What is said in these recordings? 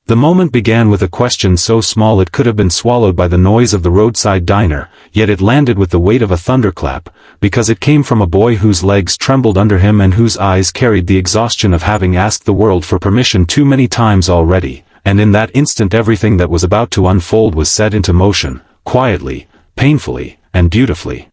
The moment began with a question so small it could have been swallowed by the noise of the roadside diner, yet it landed with the weight of a thunderclap, because it came from a boy whose legs trembled under him and whose eyes carried the exhaustion of having asked the world for permission too many times already, and in that instant everything that was about to unfold was set into motion, quietly, painfully, and beautifully.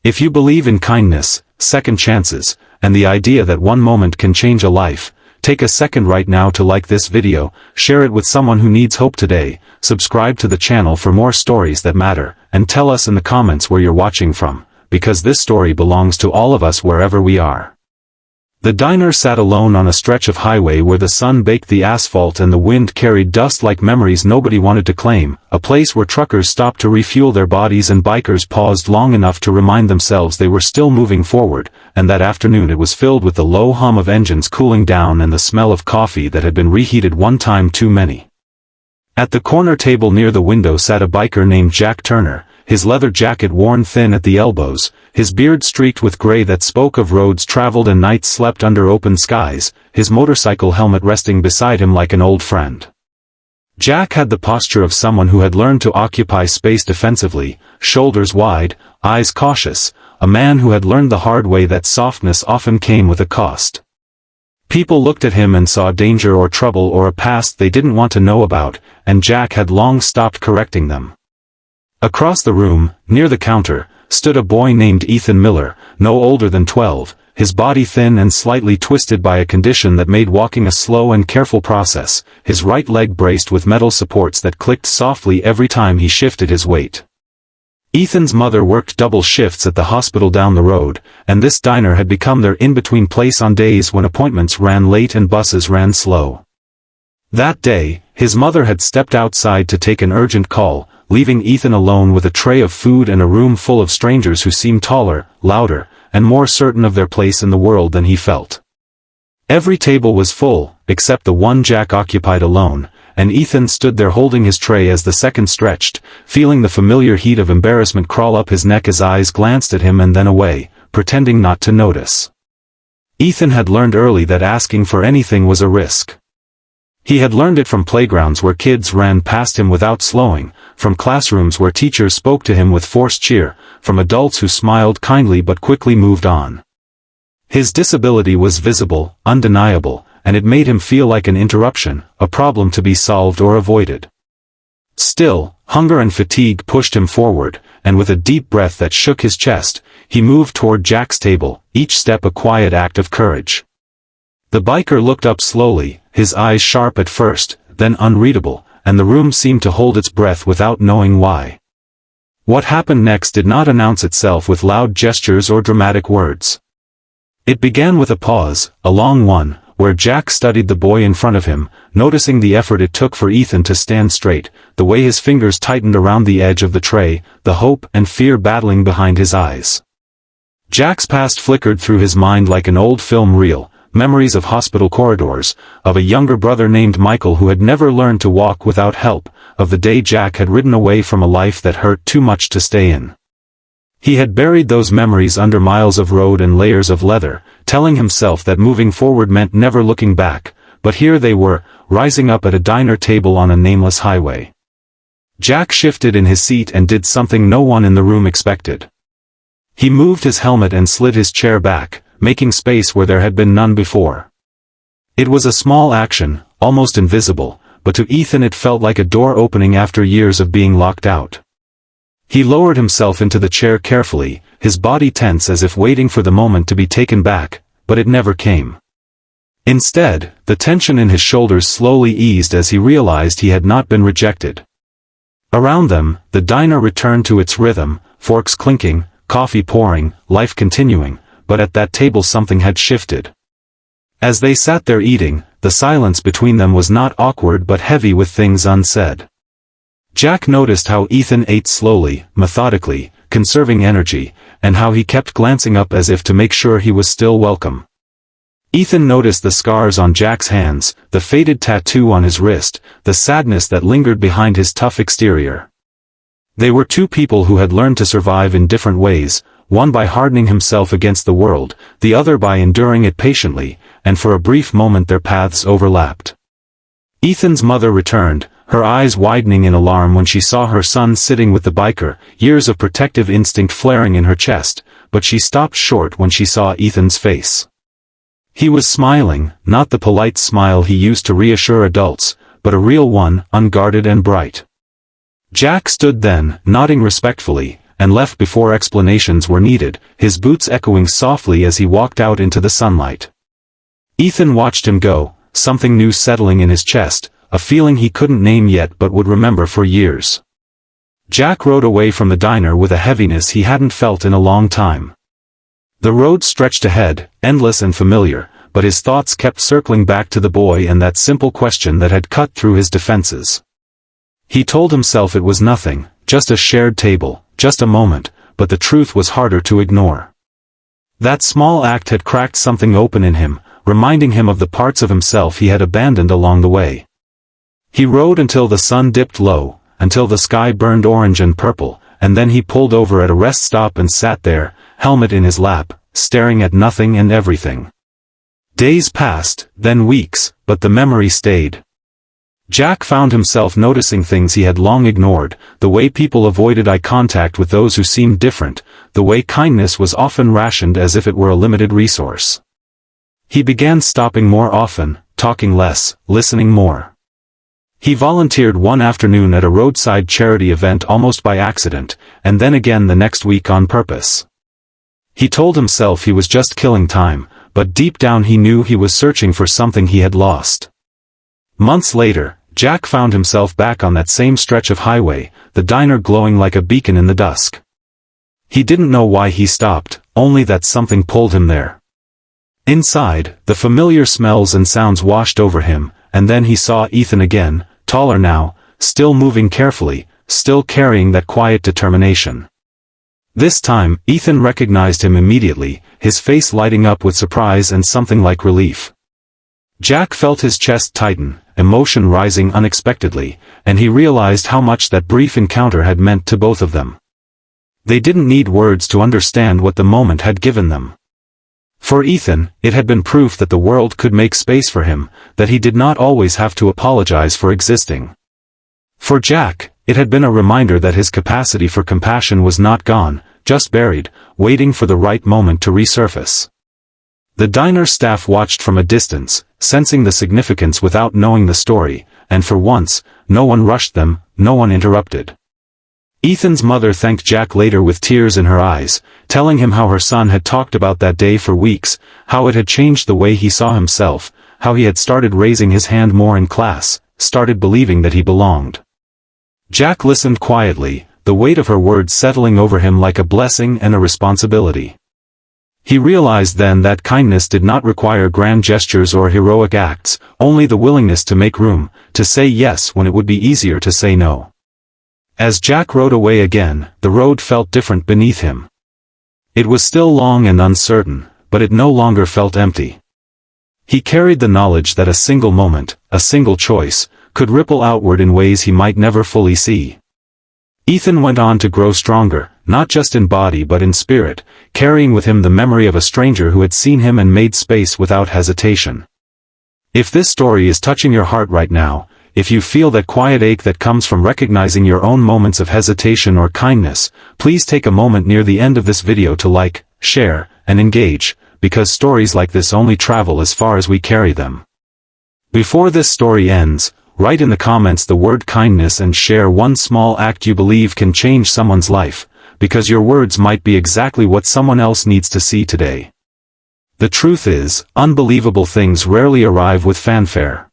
If you believe in kindness, second chances, and the idea that one moment can change a life, take a second right now to like this video, share it with someone who needs hope today, subscribe to the channel for more stories that matter, and tell us in the comments where you're watching from, because this story belongs to all of us wherever we are. The diner sat alone on a stretch of highway where the sun baked the asphalt and the wind carried dust like memories nobody wanted to claim, a place where truckers stopped to refuel their bodies and bikers paused long enough to remind themselves they were still moving forward, and that afternoon it was filled with the low hum of engines cooling down and the smell of coffee that had been reheated one time too many. At the corner table near the window sat a biker named Jack Turner, his leather jacket worn thin at the elbows, his beard streaked with gray that spoke of roads traveled and nights slept under open skies, his motorcycle helmet resting beside him like an old friend. Jack had the posture of someone who had learned to occupy space defensively, shoulders wide, eyes cautious, a man who had learned the hard way that softness often came with a cost. People looked at him and saw danger or trouble or a past they didn't want to know about, and Jack had long stopped correcting them. Across the room, near the counter, stood a boy named Ethan Miller, no older than 12, his body thin and slightly twisted by a condition that made walking a slow and careful process, his right leg braced with metal supports that clicked softly every time he shifted his weight. Ethan's mother worked double shifts at the hospital down the road, and this diner had become their in-between place on days when appointments ran late and buses ran slow. That day, his mother had stepped outside to take an urgent call, leaving Ethan alone with a tray of food and a room full of strangers who seemed taller, louder, and more certain of their place in the world than he felt. Every table was full, except the one Jack occupied alone, and Ethan stood there holding his tray as the second stretched, feeling the familiar heat of embarrassment crawl up his neck as eyes glanced at him and then away, pretending not to notice. Ethan had learned early that asking for anything was a risk. He had learned it from playgrounds where kids ran past him without slowing, from classrooms where teachers spoke to him with forced cheer, from adults who smiled kindly but quickly moved on. His disability was visible, undeniable, and it made him feel like an interruption, a problem to be solved or avoided. Still, hunger and fatigue pushed him forward, and with a deep breath that shook his chest, he moved toward Jack's table, each step a quiet act of courage. The biker looked up slowly, his eyes sharp at first, then unreadable, and the room seemed to hold its breath without knowing why. What happened next did not announce itself with loud gestures or dramatic words. It began with a pause, a long one, where Jack studied the boy in front of him, noticing the effort it took for Ethan to stand straight, the way his fingers tightened around the edge of the tray, the hope and fear battling behind his eyes. Jack's past flickered through his mind like an old film reel, memories of hospital corridors, of a younger brother named Michael who had never learned to walk without help, of the day Jack had ridden away from a life that hurt too much to stay in. He had buried those memories under miles of road and layers of leather, telling himself that moving forward meant never looking back, but here they were, rising up at a diner table on a nameless highway. Jack shifted in his seat and did something no one in the room expected. He moved his helmet and slid his chair back, making space where there had been none before. It was a small action, almost invisible, but to Ethan it felt like a door opening after years of being locked out. He lowered himself into the chair carefully, his body tense as if waiting for the moment to be taken back, but it never came. Instead, the tension in his shoulders slowly eased as he realized he had not been rejected. Around them, the diner returned to its rhythm, forks clinking, coffee pouring, life continuing, but at that table something had shifted. As they sat there eating, the silence between them was not awkward but heavy with things unsaid. Jack noticed how Ethan ate slowly, methodically, conserving energy, and how he kept glancing up as if to make sure he was still welcome. Ethan noticed the scars on Jack's hands, the faded tattoo on his wrist, the sadness that lingered behind his tough exterior. They were two people who had learned to survive in different ways, one by hardening himself against the world, the other by enduring it patiently, and for a brief moment their paths overlapped. Ethan's mother returned, her eyes widening in alarm when she saw her son sitting with the biker, years of protective instinct flaring in her chest, but she stopped short when she saw Ethan's face. He was smiling, not the polite smile he used to reassure adults, but a real one, unguarded and bright. Jack stood then, nodding respectfully, and left before explanations were needed, his boots echoing softly as he walked out into the sunlight. Ethan watched him go, something new settling in his chest, a feeling he couldn't name yet but would remember for years. Jack rode away from the diner with a heaviness he hadn't felt in a long time. The road stretched ahead, endless and familiar, but his thoughts kept circling back to the boy and that simple question that had cut through his defenses. He told himself it was nothing, just a shared table, just a moment, but the truth was harder to ignore. That small act had cracked something open in him, reminding him of the parts of himself he had abandoned along the way. He rode until the sun dipped low, until the sky burned orange and purple, and then he pulled over at a rest stop and sat there, helmet in his lap, staring at nothing and everything. Days passed, then weeks, but the memory stayed. Jack found himself noticing things he had long ignored, the way people avoided eye contact with those who seemed different, the way kindness was often rationed as if it were a limited resource. He began stopping more often, talking less, listening more. He volunteered one afternoon at a roadside charity event almost by accident, and then again the next week on purpose. He told himself he was just killing time, but deep down he knew he was searching for something he had lost. Months later, Jack found himself back on that same stretch of highway, the diner glowing like a beacon in the dusk. He didn't know why he stopped, only that something pulled him there. Inside, the familiar smells and sounds washed over him, and then he saw Ethan again, taller now, still moving carefully, still carrying that quiet determination. This time, Ethan recognized him immediately, his face lighting up with surprise and something like relief. Jack felt his chest tighten, emotion rising unexpectedly, and he realized how much that brief encounter had meant to both of them. They didn't need words to understand what the moment had given them. For Ethan, it had been proof that the world could make space for him, that he did not always have to apologize for existing. For Jack, it had been a reminder that his capacity for compassion was not gone, just buried, waiting for the right moment to resurface. The diner staff watched from a distance, sensing the significance without knowing the story, and for once, no one rushed them, no one interrupted. Ethan's mother thanked Jack later with tears in her eyes, telling him how her son had talked about that day for weeks, how it had changed the way he saw himself, how he had started raising his hand more in class, started believing that he belonged. Jack listened quietly, the weight of her words settling over him like a blessing and a responsibility. He realized then that kindness did not require grand gestures or heroic acts, only the willingness to make room, to say yes when it would be easier to say no. As Jack rode away again, the road felt different beneath him. It was still long and uncertain, but it no longer felt empty. He carried the knowledge that a single moment, a single choice, could ripple outward in ways he might never fully see. Ethan went on to grow stronger, not just in body but in spirit, carrying with him the memory of a stranger who had seen him and made space without hesitation. If this story is touching your heart right now, if you feel that quiet ache that comes from recognizing your own moments of hesitation or kindness, please take a moment near the end of this video to like, share, and engage, because stories like this only travel as far as we carry them. Before this story ends, write in the comments the word kindness and share one small act you believe can change someone's life, because your words might be exactly what someone else needs to see today. The truth is, unbelievable things rarely arrive with fanfare.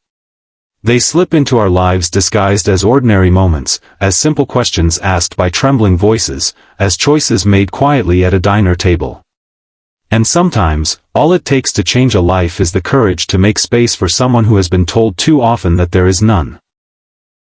They slip into our lives disguised as ordinary moments, as simple questions asked by trembling voices, as choices made quietly at a diner table. And sometimes, all it takes to change a life is the courage to make space for someone who has been told too often that there is none.